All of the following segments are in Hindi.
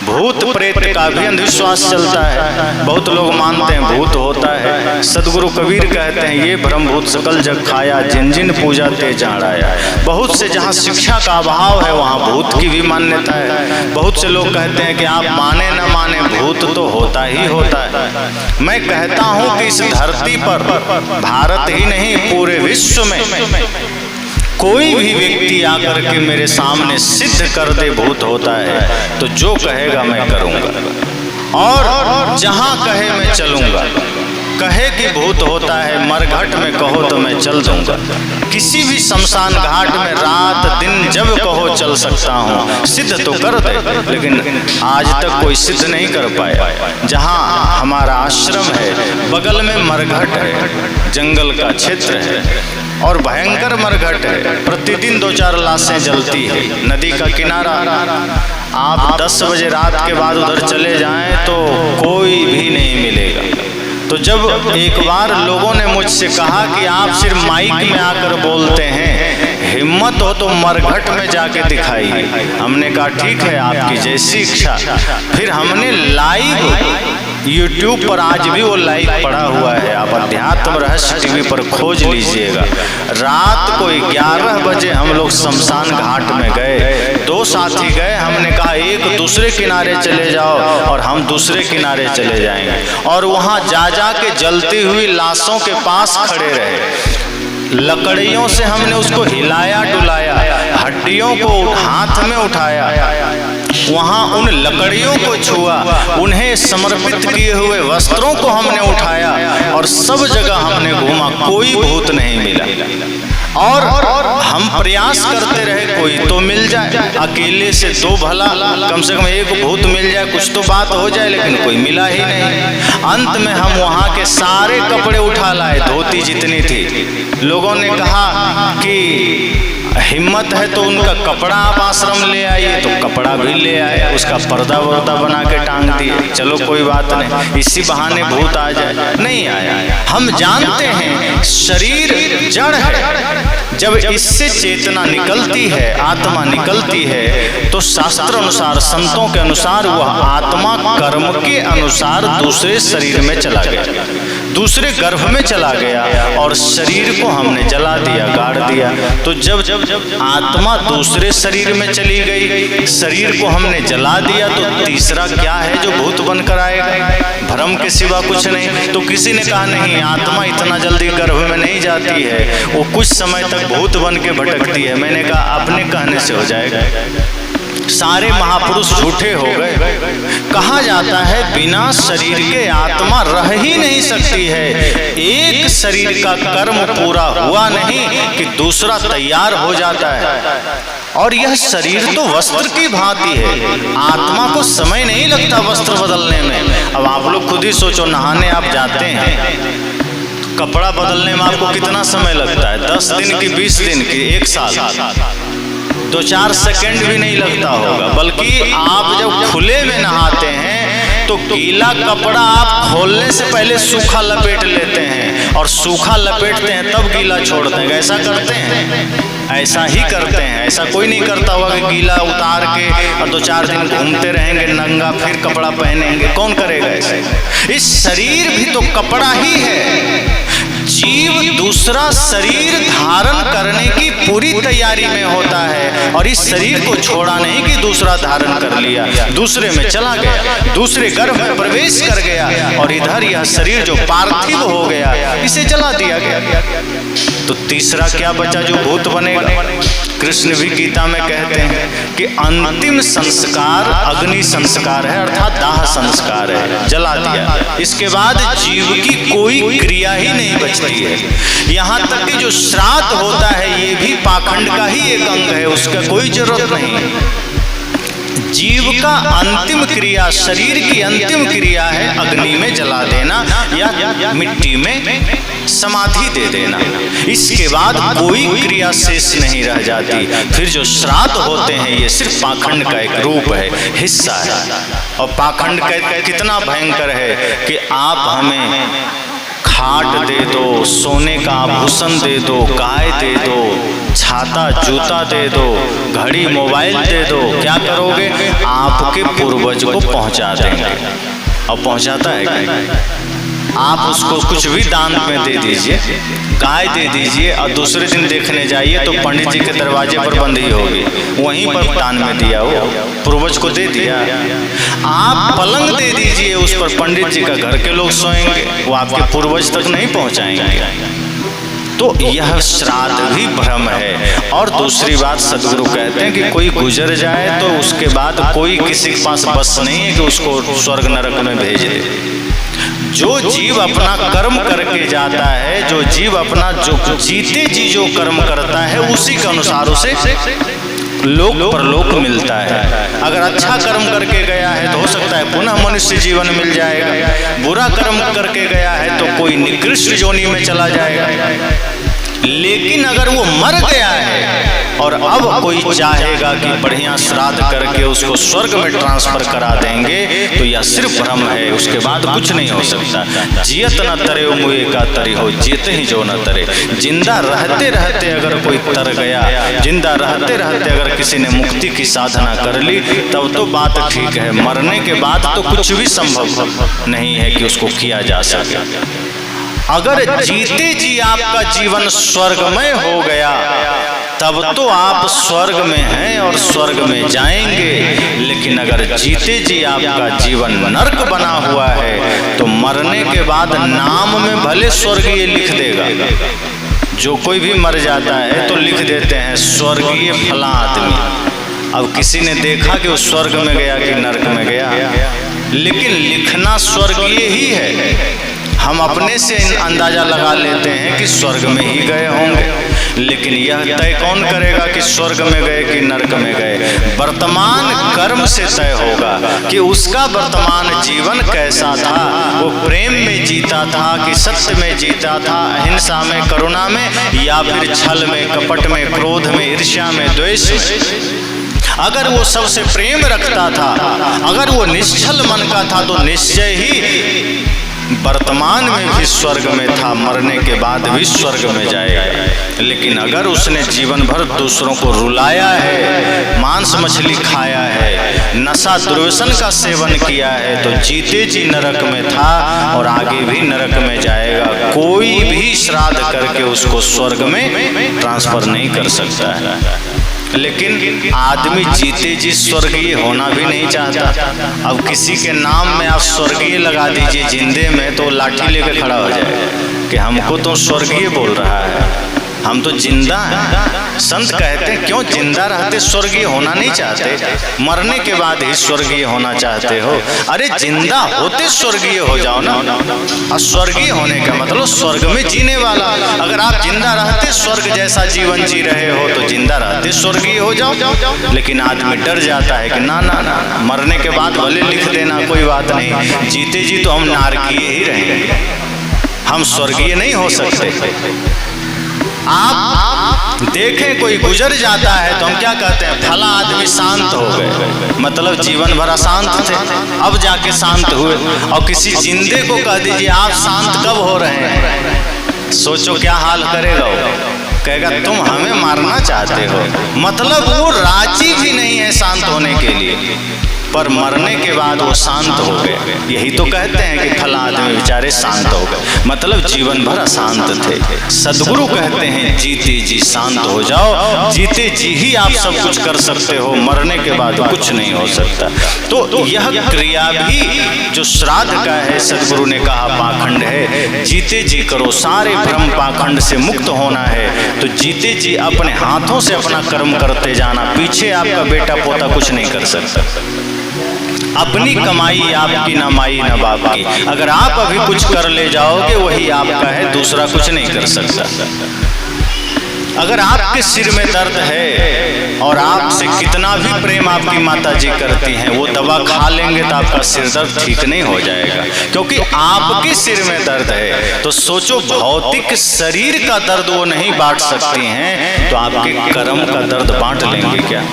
भूत प्रेत का भी अंधविश्वास चलता है। बहुत लोग मानते हैं भूत होता है। सदगुरु कबीर कहते हैं ये ब्रह्मभूत सकल जग खाया, जिन जिन पूजा ते जाड़ाया। बहुत से जहाँ शिक्षा का अभाव है वहाँ भूत की भी मान्यता है। बहुत से लोग कहते हैं कि आप माने न माने भूत तो होता ही होता है। मैं कहता हूँ कि इस धरती पर भारत ही नहीं पूरे विश्व में कोई भी व्यक्ति आकर के मेरे सामने सिद्ध कर दे भूत होता है तो जो कहेगा मैं करूंगा, और जहां कहे मैं चलूंगा। कहे कि भूत होता है मरघट में कहो तो मैं चल दूंगा। किसी भी शमशान घाट में रात दिन जब कहो चल सकता हूँ। सिद्ध तो कर दे, लेकिन आज तक कोई सिद्ध नहीं कर पाया। जहाँ हमारा आश्रम है बगल में मरघट है, जंगल का क्षेत्र है और भयंकर मरघट है। प्रतिदिन 2-4 लाशें जलती है। नदी का किनारा, आप 10 बजे रात के बाद उधर चले जाएं तो कोई भी नहीं मिलेगा। तो जब एक बार लोगों ने मुझसे कहा कि आप सिर्फ माइक में आकर बोलते हैं, हिम्मत हो तो मरघट में जाके दिखाइए। हमने कहा ठीक है आपकी जैसी इच्छा। फिर हमने लाइव YouTube पर, आज भी वो लाइव पड़ा हुआ है, आप अध्यात्म रहस्य टीवी पर खोज लीजिएगा। रात को 11 बजे हम लोग शमशान घाट में गए। 2 साथी गए, हमने कहा एक दूसरे किनारे चले जाओ और हम दूसरे किनारे चले जाएंगे। और वहाँ जा के जलती हुई लाशों के पास खड़े रहे। लकड़ियों से हमने उसको हिलाया डुलाया, हड्डियों को हाथ में उठाया, वहां उन लकड़ियों को छुआ, उन्हें समर्पित किए हुए वस्त्रों को हमने उठाया और सब जगह हमने घूमा, कोई भूत नहीं मिला। और हम प्रयास करते रहे कोई तो मिल जाए, अकेले से 2 भला, कम से कम एक भूत मिल जाए, कुछ तो बात हो जाए, लेकिन कोई मिला ही नहीं। अंत में हम वहाँ के सारे कपड़े उठा लाए, धोती जितनी थी। लोगों ने कहा कि हिम्मत है तो उनका कपड़ा आप आश्रम ले आइए, तो कपड़ा भी ले आए, उसका पर्दा वर्दा बना के टांग दिए। चलो कोई बात नहीं, इसी बहाने भूत आ जाए। नहीं आया। हम जानते हैं शरीर जड़ है, जब इससे चेतना निकलती है, आत्मा निकलती है, तो शास्त्र अनुसार, संतों के अनुसार वह आत्मा कर्म के अनुसार दूसरे शरीर में चला गया, दूसरे गर्भ में चला गया और शरीर को हमने जला दिया, गाड़ दिया। तो जब आत्मा दूसरे शरीर में चली गई, शरीर को हमने जला दिया, तो तीसरा क्या है जो भूत बनकर आएगा? भ्रम के सिवा कुछ नहीं। तो किसी ने कहा नहीं, आत्मा इतना जल्दी गर्भ में नहीं जाती है, वो कुछ समय तक भूत बन के भटकती है। मैंने कहा अपने कहने से हो जाएगा। सारे महापुरुष झूठे हो गए। कहा जाता है बिना शरीर के आत्मा रह ही नहीं सकती है। एक शरीर का कर्म पूरा हुआ नहीं कि दूसरा तैयार हो जाता है। और यह शरीर तो वस्त्र की भांति है, आत्मा को समय नहीं लगता वस्त्र बदलने में। अब आप लोग खुद ही सोचो, नहाने आप जाते हैं, कपड़ा बदलने में आपको कितना समय लगता है? 10 दिन की, 20 दिन की, 1 साल? 2-4 सेकंड भी नहीं लगता होगा। बल्कि आप जब खुले में नहाते हैं तो गीला कपड़ा आप खोलने से पहले सूखा लपेट लेते हैं, और सूखा लपेटते हैं तब गीला छोड़ते हैं। ऐसा करते हैं? ऐसा ही करते हैं। ऐसा कोई नहीं करता होगा कि गीला उतार के और 2-4 दिन घूमते रहेंगे नंगा, फिर कपड़ा पहनेंगे। कौन करेगा ऐसे? इस शरीर भी तो कपड़ा ही है। जीव दूसरा शरीर धारण करने की पूरी तैयारी में होता है, और इस शरीर को छोड़ा नहीं कि दूसरा धारण कर लिया, दूसरे में चला गया, दूसरे गर्भ में प्रवेश कर गया, और इधर यह शरीर जो पार्थिव हो गया इसे जला दिया गया। तो तीसरा क्या बचा जो भूत बनेगा? कृष्ण भी गीता में कहते हैं कि अंतिम संस्कार अग्नि संस्कार है, अर्थात दाह संस्कार है, जला दिया। इसके बाद जीव की कोई क्रिया ही नहीं बचती है। यहाँ तक कि जो श्राद्ध होता है ये भी पाखंड का ही एक अंग है, उसका कोई जरूरत नहीं। जीव का अंतिम क्रिया, शरीर की अंतिम क्रिया है अग्नि में जला देना या मिट्टी में समाधि दे देना। इसके बाद कोई क्रिया शेष नहीं रह जाती। फिर जो श्राद्ध होते हैं ये सिर्फ पाखंड का एक रूप है, हिस्सा है। और पाखंड का कितना भयंकर है कि आप हमें खाट दे दो, सोने का आभूषण दे दो, गाय दे दो, छाता जूता दे दो, घड़ी मोबाइल दे दो, क्या करोगे? आपके पूर्वज को पहुंचा देंगे। अब पहुंचाता है क्या? आप उसको कुछ भी दान में दे दीजिए, गाय दे दीजिए, और दूसरे दिन देखने जाइए तो पंडित जी के दरवाजे पर बंधी होगी, वहीं पर दान में दिया, वो पूर्वज को दे दिया। आप पलंग दे दीजिए उस पर, पंडित जी का घर के लोग सोएंगे, वो आपके पूर्वज तक नहीं पहुंचाएंगे। तो यह श्राद्ध भी भ्रम है। और दूसरी बात, सदगुरु कहते हैं कि कोई गुजर जाए तो उसके बाद कोई किसी के पास बस नहीं है कि उसको स्वर्ग नरक में भेज दे। जो जीव अपना कर्म करके जाता है, जो जीव अपना जो जीते जी जो कर्म करता है, उसी के अनुसार उसे लोक परलोक मिलता है। अगर अच्छा कर्म करके गया है तो हो सकता है पुनः मनुष्य जीवन मिल जाएगा, बुरा कर्म करके गया है तो कोई निकृष्ट योनि में चला जाएगा। लेकिन अगर वो मर गया है और अब कोई चाहेगा कि बढ़िया श्राद्ध करके उसको स्वर्ग में ट्रांसफर करा देंगे, तो यह सिर्फ भ्रम है, उसके बाद कुछ नहीं हो सकता। जियत न तरे मुए का तरी हो, जीते ही जो न तरे। जिंदा रहते रहते अगर कोई तर गया, जिंदा रहते रहते अगर किसी ने मुक्ति की साधना कर ली, तब तो बात ठीक है। मरने के बाद तो कुछ भी संभव नहीं है कि उसको किया जा सके। अगर जीते जी आपका जीवन स्वर्गमय हो गया, तब तो आप स्वर्ग में हैं और स्वर्ग में जाएंगे। लेकिन अगर जीते जी आपका जीवन नरक बना हुआ है, तो मरने के बाद नाम में भले स्वर्गीय लिख देगा। जो कोई भी मर जाता है तो लिख देते हैं स्वर्गीय फला आदमी। अब किसी ने देखा कि वो स्वर्ग में गया कि नरक में गया, लेकिन लिखना स्वर्गीय ही है। हम अपने से अंदाजा लगा लेते हैं कि स्वर्ग में ही गए होंगे, लेकिन यह तय कौन करेगा कि स्वर्ग में गए कि नरक में गए? वर्तमान कर्म से तय होगा कि उसका वर्तमान जीवन कैसा था। वो प्रेम में जीता था कि सत्य में जीता था, अहिंसा में, करुणा में, या फिर छल में, कपट में, क्रोध में, ईर्ष्या में, द्वेष में। अगर वो सबसे प्रेम रखता था, अगर वो निश्चल मन का था, तो निश्चय ही वर्तमान में भी स्वर्ग में था, मरने के बाद भी स्वर्ग में जाएगा। लेकिन अगर उसने जीवन भर दूसरों को रुलाया है, मांस मछली खाया है, नशा दुर्व्यसन का सेवन किया है, तो जीते जी नरक में था और आगे भी नरक में जाएगा। कोई भी श्राद्ध करके उसको स्वर्ग में ट्रांसफर नहीं कर सकता है। लेकिन आदमी जीते जी स्वर्गीय होना भी नहीं चाहता। अब किसी के नाम में आप स्वर्गीय लगा दीजिए जिंदे में, तो लाठी लेकर खड़ा हो जाएगा कि हमको तो स्वर्गीय बोल रहा है, हम तो जिंदा हैं। संत कहते हैं क्यों जिंदा रहते स्वर्गीय होना नहीं चाहते, मरने के बाद ही स्वर्गीय होना चाहते हो? अरे जिंदा होते स्वर्गीय हो जाओ ना। और स्वर्गीय होने का मतलब स्वर्ग में जीने वाला। अगर आप जिंदा रहते स्वर्ग जैसा जीवन जी रहे हो, तो जिंदा रहते स्वर्गीय हो जाओ। लेकिन आदमी डर जाता है कि ना ना ना, मरने के बाद भले लिख देना, कोई बात नहीं, जीते जी तो हम नारकीय ही रहेंगे, हम स्वर्गीय नहीं हो सकते। आप देखें कोई गुजर जाता है तो हम क्या कहते हैं, फला आदमी शांत हो गए, मतलब जीवन भर अशांत थे, अब जाके शांत हुए। और किसी जिंदे को कह दीजिए आप शांत कब हो रहे हैं, सोचो क्या हाल करेगा वो। कहेगा तुम हमें मारना चाहते हो, मतलब वो राजी भी नहीं है शांत होने के लिए, पर मरने के बाद वो शांत हो गए। यही तो कहते हैं कि फला आदमी बेचारे शांत हो गए, मतलब जीवन भर अशांत थे। सदगुरु कहते हैं जीते जी शांत हो जाओ, जीते जी ही आप सब कुछ कर सकते हो, मरने के बाद कुछ नहीं हो सकता। तो यह क्रिया भी जो श्राद्ध का है, सदगुरु ने कहा पाखंड है। जीते जी करो, सारे भ्रम पाखंड से मुक्त होना है तो जीते जी अपने हाथों से अपना कर्म करते जाना। पीछे आपका बेटा पोता कुछ नहीं कर सकता, अपनी कमाई आपकी न माई न बाप की। अगर आप अभी कुछ कर ले जाओगे वही आपका है, दूसरा कुछ नहीं कर सकता। अगर आपके सिर में दर्द है और आपसे कितना भी प्रेम आपकी माता जी करती हैं, वो दवा खा लेंगे तो आपका सिर दर्द ठीक नहीं हो जाएगा, क्योंकि आपके सिर में दर्द है। तो सोचो, भौतिक शरीर का दर्द वो नहीं बांट सकती हैं, तो आपके कर्म का दर्द बांट लेंगे क्या?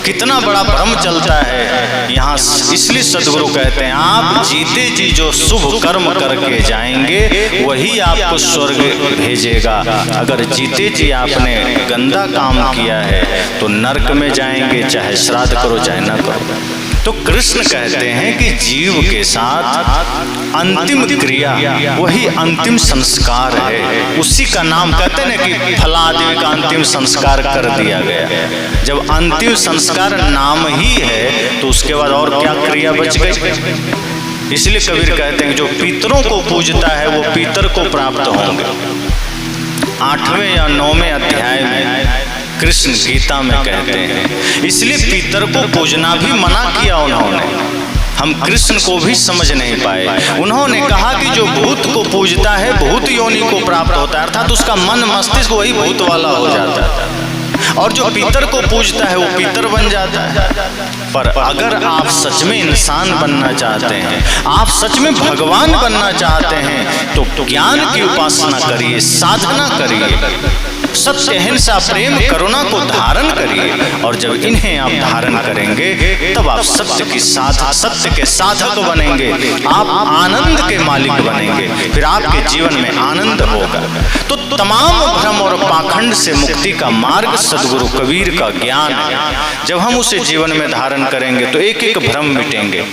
कितना बड़ा भ्रम चलता है यहाँ इसलिए सदगुरु कहते हैं आप जीते जी जो शुभ कर्म करके जाएंगे वही आपको स्वर्ग भेजेगा। अगर जीते जी आपने गंदा काम किया है तो नरक में जाएंगे, चाहे श्राद्ध करो चाहे न करो। तो कृष्ण कहते हैं कि जीव के साथ अंतिम क्रिया वही अंतिम संस्कार है। उसी का नाम कहते हैं कि फला आदमी का अंतिम संस्कार कर दिया गया। जब अंतिम संस्कार नाम ही है तो उसके बाद और क्या क्रिया बच गई। इसलिए कबीर कहते हैं जो पितरों को पूजता है वो पितर को प्राप्त होंगे। 8वें या 9वें अध्याय में कृष्ण गीता में कहते हैं। इसलिए पितर को पूजना भी मना किया उन्होंने। हम कृष्ण को भी समझ नहीं पाए। उन्होंने कहा कि जो भूत को पूजता है भूत योनि को प्राप्त होता है, अर्थात उसका मन मस्तिष्क वही भूत वाला हो जाता है, और जो पितर को पूजता है वो पितर बन जाता है। पर अगर आप सच में इंसान बनना चाहते हैं, आप सच में भगवान बनना चाहते हैं तो ज्ञान की उपासना करिए, साधना करिए, सत्य अहिंसा प्रेम करुणा को धारण करिए। और जब इन्हें आप धारण करेंगे तब आप सत्य के साधक बनेंगे, आप आनंद के मालिक बनेंगे, फिर आपके जीवन में आनंद होगा। तो तमाम भ्रम और पाखंड से मुक्ति का मार्ग सदगुरु कबीर का ज्ञान है। जब हम उसे जीवन में धारण करेंगे तो एक एक भ्रम मिटेंगे।